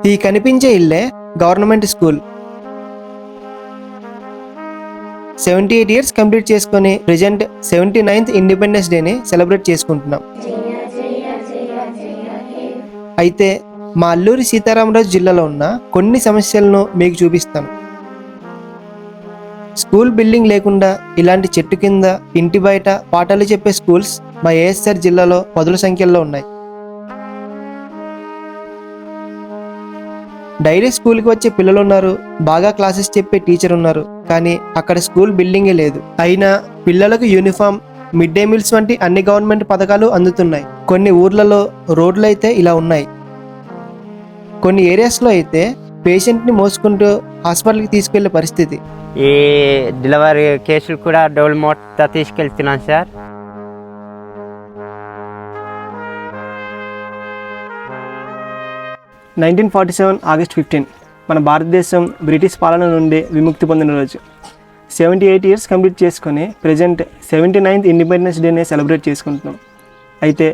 ఈ కనిపించే ఇల్లే గవర్నమెంట్ స్కూల్. 78 ఇయర్స్ కంప్లీట్ చేసుకుని ప్రెజెంట్ 79th ఇండిపెండెన్స్ డేని సెలబ్రేట్ చేసుకుంటున్నాం. అయితే మా అల్లూరి సీతారామరాజు జిల్లాలో ఉన్న కొన్ని సమస్యలను మీకు చూపిస్తాను. స్కూల్ బిల్డింగ్ లేకుండా ఇలాంటి చెట్టు కింద, ఇంటి బయట పాఠాలు చెప్పే స్కూల్స్ మా ఏఎస్ఆర్ జిల్లాలో పదుల సంఖ్యలో ఉన్నాయి. డైలీ స్కూల్కి వచ్చే పిల్లలు ఉన్నారు, బాగా క్లాసెస్ చెప్పే టీచర్ ఉన్నారు, కానీ అక్కడ స్కూల్ బిల్డింగే లేదు. అయినా పిల్లలకు యూనిఫామ్, మిడ్ డే మీల్స్ వంటి అన్ని గవర్నమెంట్ పథకాలు అందుతున్నాయి. కొన్ని ఊర్లలో రోడ్లు అయితే ఇలా ఉన్నాయి. కొన్ని ఏరియాస్లో అయితే పేషెంట్ని మోసుకుంటూ హాస్పిటల్కి తీసుకెళ్లే పరిస్థితి. ఈ డెలివరీ కేసులు కూడా డోల్ మోట తీసుకెళ్తున్నాను సార్. August 15 మన భారతదేశం బ్రిటిష్ పాలన నుండి విముక్తి పొందిన రోజు. 78 ఇయర్స్ కంప్లీట్ చేసుకొని ప్రెజెంట్ 79th ఇండిపెండెన్స్ డేని సెలబ్రేట్ చేసుకుంటున్నాం. అయితే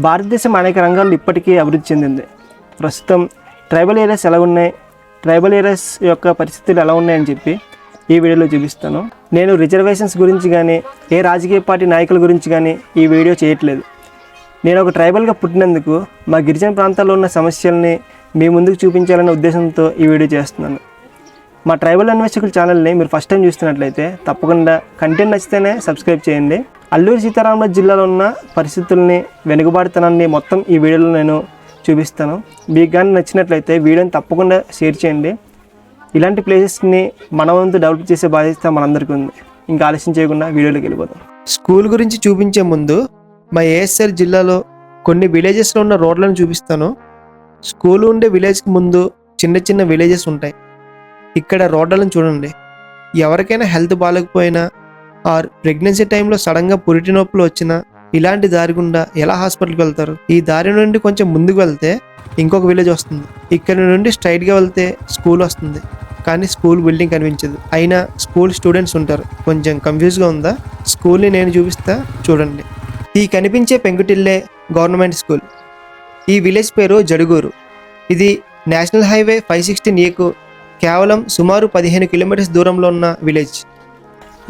భారతదేశం అనేక రంగాల్లో ఇప్పటికీ అభివృద్ధి చెందింది. ప్రస్తుతం ట్రైబల్ ఏరియాస్ ఎలా ఉన్నాయి, ట్రైబల్ ఏరియాస్ యొక్క పరిస్థితులు ఎలా ఉన్నాయని చెప్పి ఈ వీడియోలో చూపిస్తాను. నేను రిజర్వేషన్స్ గురించి కానీ ఏ రాజకీయ పార్టీ నాయకుల గురించి కానీ ఈ వీడియో చేయట్లేదు. నేను ఒక ట్రైబల్గా పుట్టినందుకు మా గిరిజన ప్రాంతాల్లో ఉన్న సమస్యల్ని మీ ముందుకు చూపించాలనే ఉద్దేశంతో ఈ వీడియో చేస్తున్నాను. మా ట్రైబల్ అన్వేషకుల ఛానల్ని మీరు ఫస్ట్ టైం చూస్తున్నట్లయితే తప్పకుండా కంటెంట్ నచ్చితేనే సబ్స్క్రైబ్ చేయండి. అల్లూరి సీతారామరాజు జిల్లాలో ఉన్న పరిస్థితుల్ని, వెనుకబాటుతనాన్ని మొత్తం ఈ వీడియోలో నేను చూపిస్తాను. మీకు కానీ నచ్చినట్లయితే వీడియోని తప్పకుండా షేర్ చేయండి. ఇలాంటి ప్లేసెస్ని మన వంతు డెవలప్ చేసే బాధ్యత మనందరికీ ఉంది. ఇంకా ఆలస్యం చేయకుండా వీడియోలోకి వెళ్ళిపోతాం. స్కూల్ గురించి చూపించే ముందు మా ఏఎస్ఆర్ జిల్లాలో కొన్ని విలేజెస్లో ఉన్న రోడ్లను చూపిస్తాను. స్కూల్ ఉండే విలేజ్కి ముందు చిన్న చిన్న విలేజెస్ ఉంటాయి. ఇక్కడ రోడ్లను చూడండి. ఎవరికైనా హెల్త్ బాగాలేకపోయినా ఆర్ ప్రెగ్నెన్సీ టైంలో సడన్గా పురిటి నొప్పులు వచ్చినా ఇలాంటి దారి గుండా ఎలా హాస్పిటల్కి వెళ్తారు? ఈ దారి నుండి కొంచెం ముందుకు వెళ్తే ఇంకొక విలేజ్ వస్తుంది. ఇక్కడ నుండి స్ట్రైట్గా వెళ్తే స్కూల్ వస్తుంది, కానీ స్కూల్ బిల్డింగ్ కనిపించదు. అయినా స్కూల్ స్టూడెంట్స్ ఉంటారు. కొంచెం కన్ఫ్యూజ్గా ఉందా? స్కూల్ని నేను చూపిస్తా, చూడండి. ఈ కనిపించే పెంకుటిల్లే గవర్నమెంట్ స్కూల్. ఈ విలేజ్ పేరు జడుగూరు. ఇది నేషనల్ హైవే 516Aకు కేవలం సుమారు 15 కిలోమీటర్స్ దూరంలో ఉన్న విలేజ్.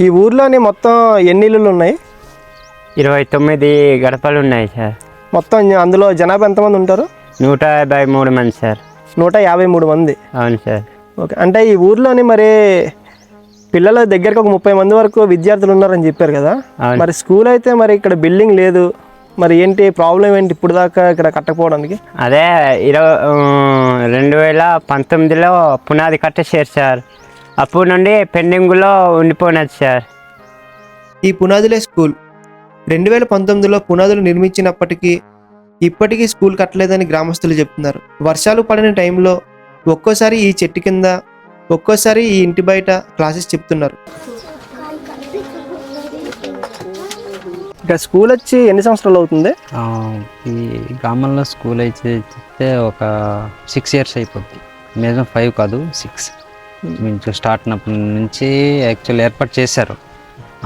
ఈ ఊర్లోని మొత్తం ఎన్ని ఇళ్ళు ఉన్నాయి? 29 గడపలు ఉన్నాయి సార్. మొత్తం అందులో జనాభా ఎంతమంది ఉంటారు? 153 మంది సార్. 153 మంది. అవును సార్. ఓకే, అంటే ఈ ఊర్లోని మరి పిల్లల దగ్గరకు ఒక 30 మంది వరకు విద్యార్థులు ఉన్నారని చెప్పారు కదా. మరి స్కూల్ అయితే మరి ఇక్కడ బిల్డింగ్ లేదు, మరి ఏంటి ప్రాబ్లం ఏంటి ఇప్పుడు దాకా ఇక్కడ కట్టకపోవడానికి? అదే 2019లో పునాది కట్టేసారు సార్. అప్పటి నుండి పెండింగ్లో ఉండిపోయినది సార్. ఈ పునాదులే స్కూల్. 2019లో పునాదులు నిర్మించినప్పటికీ ఇప్పటికీ స్కూల్ కట్టలేదని గ్రామస్తులు చెప్తున్నారు. వర్షాలు పడిన టైంలో ఒక్కోసారి ఈ చెట్టు కింద, ఒక్కోసారి ఈ ఇంటి బయట క్లాసెస్ చెప్తున్నారు. ఇక స్కూల్ వచ్చి ఎన్ని సంవత్సరాలు అవుతుంది? ఈ గ్రామంలో స్కూల్ అయితే చెప్తే ఒక 6 ఇయర్స్ అయిపోద్ది. మినిమం 5 కాదు 6. మేము స్టార్ట్ అయినప్పటి నుంచి యాక్చువల్ ఏర్పాటు చేశారు.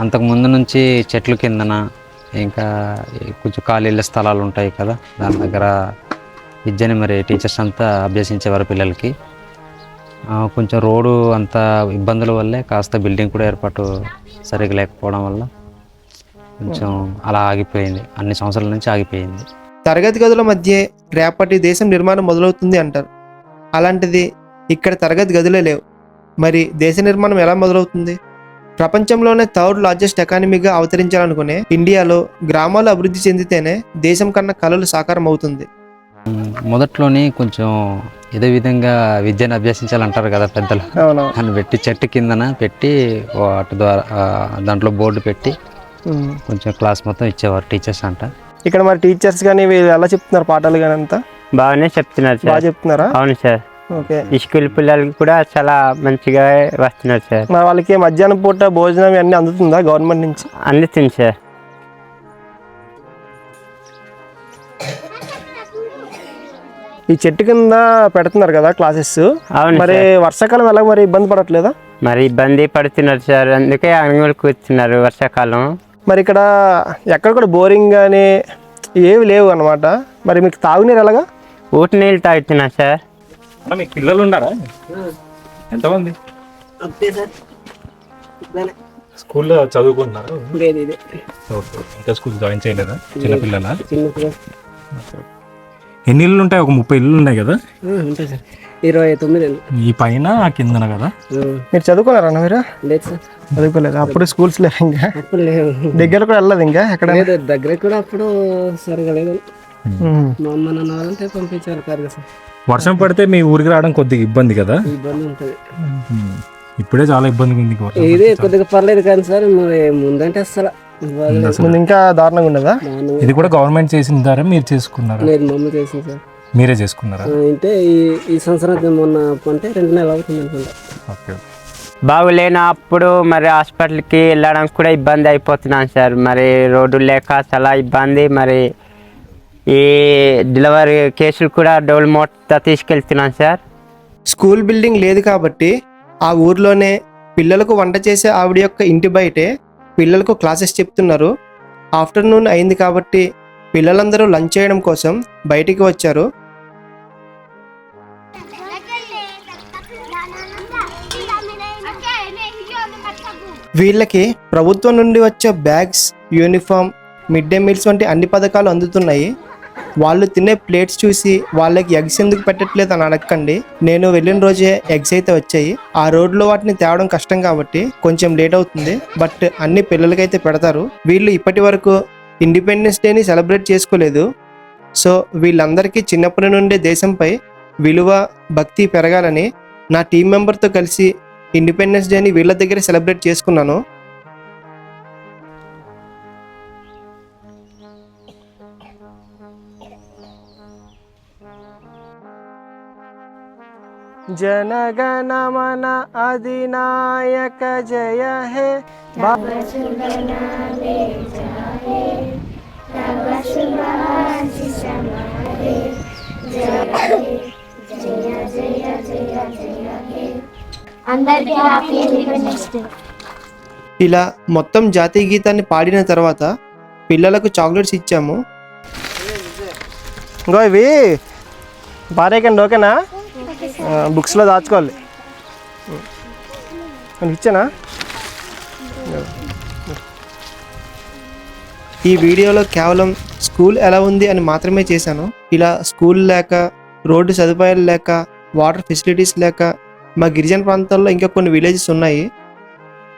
అంతకుముందు నుంచి చెట్ల కిందన ఇంకా కొంచెం ఖాళీల స్థలాలు ఉంటాయి కదా, దాని దగ్గర విద్యని మరి టీచర్స్ అంతా అభ్యసించేవారు పిల్లలకి. కొంచెం రోడ్డు అంత ఇబ్బందుల వల్లే కాస్త బిల్డింగ్ కూడా ఏర్పాటు సరిగ్గా లేకపోవడం వల్ల కొంచెం అలా ఆగిపోయింది. అన్ని సంవత్సరాల నుంచి ఆగిపోయింది. తరగతి గదుల మధ్య రేపటి దేశం నిర్మాణం మొదలవుతుంది అంటారు. అలాంటిది ఇక్కడ తరగతి గదులే లేవు. మరి దేశ నిర్మాణం ఎలా మొదలవుతుంది? ప్రపంచంలోనే 3rd లార్జెస్ట్ ఎకానమీగా అవతరించాలనుకునే ఇండియాలో గ్రామాలు అభివృద్ధి చెందితేనే దేశం కన్నా కలలు సాకారం అవుతుంది. మొదట్లోనే కొంచెం ఏదో విధంగా విద్యను అభ్యసించాలంటారు కదా పెద్దలు. అని పెట్టి చెట్టు కిందన పెట్టి వాటి ద్వారా దాంట్లో బోర్డు పెట్టి కొంచెం క్లాస్ మొత్తం ఇచ్చేవారు టీచర్స్ అంట. ఇక్కడ మరి టీచర్స్ కానీ వీళ్ళు ఎలా చెప్తున్నారు పాఠాలు కానీ అంతా? బాగానే చెప్తున్నారు సార్. బాగా చెప్తున్నారా? అవును సార్. ఓకే, ఈ స్కూల్ పిల్లలకి కూడా చాలా మంచిగా వస్తున్నారు సార్. మరి వాళ్ళకి మధ్యాహ్నం పూట భోజనం అన్నీ అందుతుందా గవర్నమెంట్ నుంచి? అందుతుంది సార్. ఈ చెట్టు కింద పెడుతున్నారు కదా క్లాసెస్. మరి వర్షాకాలం ఎలా మరి ఇబ్బంది పడట్లేదా? మరి ఇబ్బంది పడుతున్నారు సార్, అందుకే అంగళ్ళు కూర్చున్నారు వర్షాకాలం. మరి ఇక్కడ ఎక్కడ కూడా బోరింగ్ కానీ ఏవి లేవు అన్నమాట. మరి మీకు తాగునీరు ఎలాగా? ఊటి నీళ్ళు తాగుతున్నా సార్. అన్న మీకు పిల్లలు ఉన్నారా? ఎంతమంది? స్కూల్లో చదువుకుంటున్నారా? ఓకే. ఇంకా స్కూల్ జాయిన్ చేయలేదా? చిన్నపిల్లలా? ఎన్ని ఇల్లు ఉంటాయి? ఒక 30 ఇల్లు ఉన్నాయి కదా? ఉంటాయి సార్. 29 ఈ పైన ఆ కిందన కదా? మీరు చదువుకున్నారన్న మీరు? లేదు సార్, చదువుకోలేదు. అప్పుడు స్కూల్స్ లేవు, ఇంకా అప్పుడు లేవు. దగ్గర కూడా వెళ్ళదు ఇంకా ఎక్కడ? లేదు, దగ్గర కూడా అప్పుడు సరిగా లేదు. మా అమ్మ నాన్న వాళ్ళంటే పంపించారు కారుగా సార్. వర్షం పడితే మీ ఊరికి రావడం కొద్దిగా ఇబ్బంది కదా? ఇబ్బంది ఉంటుంది. ఇప్పుడే చాలా ఇబ్బందిగా ఉంది. ఇది కొద్దిగా పర్లేదు కానీ సార్, మరి ముందంటే అసలు ముందు ఇంకా దారుణంగా ఉండదా? ఇది కూడా గవర్నమెంట్ చేసిన ద్వారా మీరు చేసుకున్నారా? లేదు, మా అమ్మ చేసింది సార్. మీరే చేసుకున్నారా? అంటే ఈ సంవత్సరం మొన్న అంటే 2 నెలలు అవుతుంది అనుకుంటా. ఓకే. బాగులేనప్పుడు మరి హాస్పిటల్కి వెళ్ళడానికి కూడా ఇబ్బంది అయిపోతున్నాను సార్. మరి రోడ్డు లేక చాలా ఇబ్బంది. మరి ఈ డెలివరీ కేసులు కూడా డోల్ మోట తీసుకెళ్తున్నాను సార్. స్కూల్ బిల్డింగ్ లేదు కాబట్టి ఆ ఊర్లోనే పిల్లలకు వంట చేసే ఆవిడ యొక్క ఇంటి బయటే పిల్లలకు క్లాసెస్ చెప్తున్నారు. ఆఫ్టర్నూన్ అయింది కాబట్టి పిల్లలందరూ లంచ్ చేయడం కోసం బయటికి వచ్చారు. వీళ్ళకి ప్రభుత్వం నుండి వచ్చే bags, uniform, mid day meals వంటి అన్ని పథకాలు అందుతున్నాయి. వాళ్ళు తినే ప్లేట్స్ చూసి వాళ్ళకి ఎగ్స్ ఎందుకు పెట్టట్లేదు అని అడగండి. నేను వెళ్ళిన రోజే ఎగ్స్ అయితే వచ్చాయి. ఆ రోడ్లో వాటిని తేవడం కష్టం కాబట్టి కొంచెం లేట్ అవుతుంది. బట్ అన్ని పిల్లలకైతే పెడతారు. వీళ్ళు ఇప్పటి వరకు ఇండిపెండెన్స్ డేని సెలబ్రేట్ చేసుకోలేదు. సో వీళ్ళందరికీ చిన్నప్పటి నుండే దేశంపై విలువ, భక్తి పెరగాలని నా టీం మెంబర్తో కలిసి ఇండిపెండెన్స్ డేని వీళ్ళ దగ్గర సెలబ్రేట్ చేసుకున్నాను. జనగణమన అధినాయక జయ హే. ఇలా మొత్తం జాతీయ గీతాన్ని పాడిన తర్వాత పిల్లలకు చాక్లెట్స్ ఇచ్చాము. ఇంకో ఇవి పారేకండి, ఓకేనా? బుక్స్లో దాచుకోవాలి. ఇచ్చానా? ఈ వీడియోలో కేవలం స్కూల్ ఎలా ఉంది అని మాత్రమే చేశాను. ఇలా స్కూల్ లేక, రోడ్డు సదుపాయాలు లేక, వాటర్ ఫెసిలిటీస్ లేక మా గిరిజన ప్రాంతాల్లో ఇంకా కొన్ని విలేజెస్ ఉన్నాయి.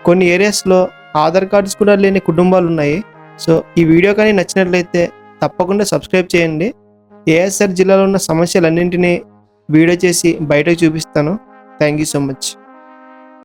కొన్ని ఏరియాస్లో ఆధార్ కార్డ్స్ కూడా లేని కుటుంబాలు ఉన్నాయి. సో ఈ వీడియో కానీ నచ్చినట్లయితే తప్పకుండా సబ్స్క్రైబ్ చేయండి. ఏఎస్ఆర్ జిల్లాలో ఉన్న సమస్యలన్నింటినీ వీడియో చేసి బయటకు చూపిస్తాను. Thank you so much.